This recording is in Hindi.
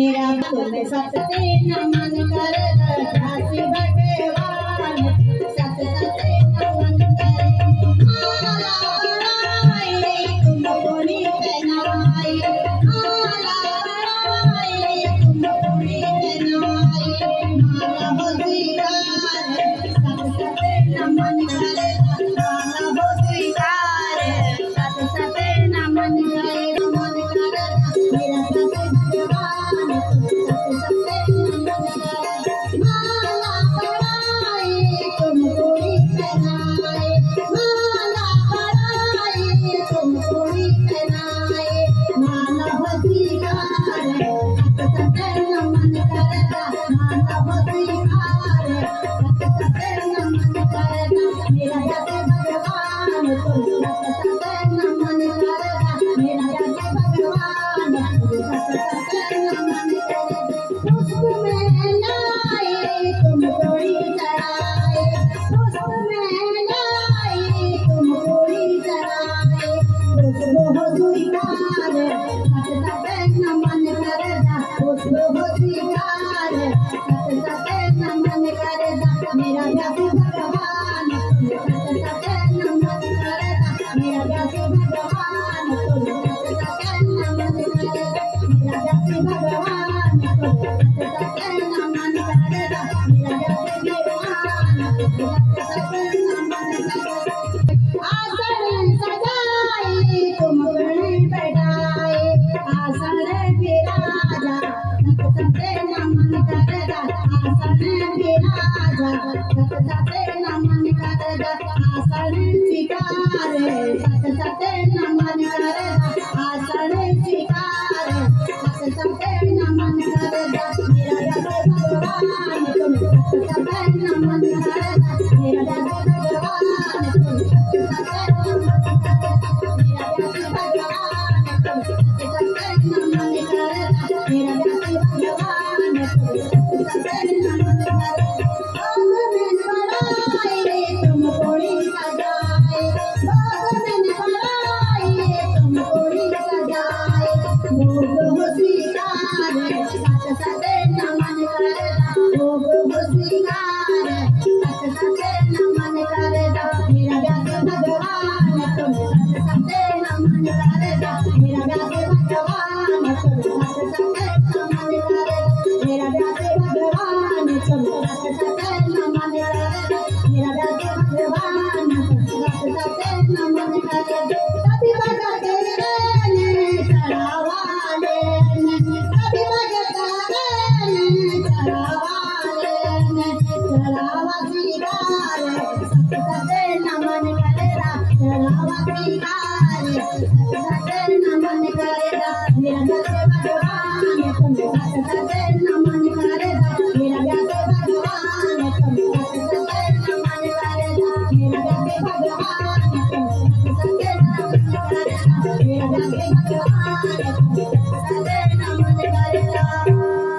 मेरा तुम्हें सबसे नमन कर दासी भगवान सत सत नमन कर माला बढ़ाए तुम गोरी पहनाए माला बढ़ाए तुम गोरी पहनाए माला होशियार सत सत नमन कर माला होशियार सत सत नमन कर नमन कर मेरा सत भगवान माला बढ़ाए तुम गोरी पहनाए माला बढ़ाए तुम गोरी पहनाए माला होशियार सत सत नमन करता माला होशियार सत सत नमन करता मेरा जग भगवान तुम सत सत नमन करता मेरा जग भगवान तुम सत सत नमन करता पुष्प में लाए तुम गोरी चढ़ाए पुष्प में लाए तुम गोरी चढ़ाए पुष्प हो स्वीकार सत सत नमन करता पुष्प हो स्वीकार सत सत नमन करता मेरा जग भगवान तुम सत सत नमन करता मेरा जग भगवान तुम सत सत नमन करता मेरा जग भगवान तुम सत सत नमन करता मेरा जग भगवान तुम सत सत नमन करता आसन सजाए तुम गण बैठाए आसन विराजा सत सत नमन करता आसन विराजा सत सत नमन करता आसन स्वीकार सत सत नमन करता आसन स्वीकार सत सत नमन करता मेरा जग भगवान तुम सत सत नमन करता मेरा जग भगवान तुम सत सत नमन करता मेरा जग भगवान तुम सत सत नमन करता मेरा जग भगवान तुम सत सत नमन करता बाग में बढ़ाए तुम गोरी सजाए बाग में बढ़ाए तुम गोरी सजाए भोग हो स्वीकार सत सत नमन करता भोग हो स्वीकार सत सत नमन करता मेरा जग भगवान तुम सत सत नमन करता मेरा जग भगवान तुम सत सत नमन करता मेरा जग भगवान तुम सत सत नमन करता मेरा जग भगवान तुम सत सत नमन करता कभी बजते रहने चढ़ावा लेने कभी बजता रहने चढ़ावा लेने चढ़ावा स्वीकार सत सत नमन करता चढ़ावा स्वीकार सत सत नमन करता मेरा जग भगवान तुम सत सत नमन करता मेरा जग भगवान तुम सत सत नमन करता मेरा जग भगवान तुम सत सत नमन करता मेरा जग भगवान तुम सत सत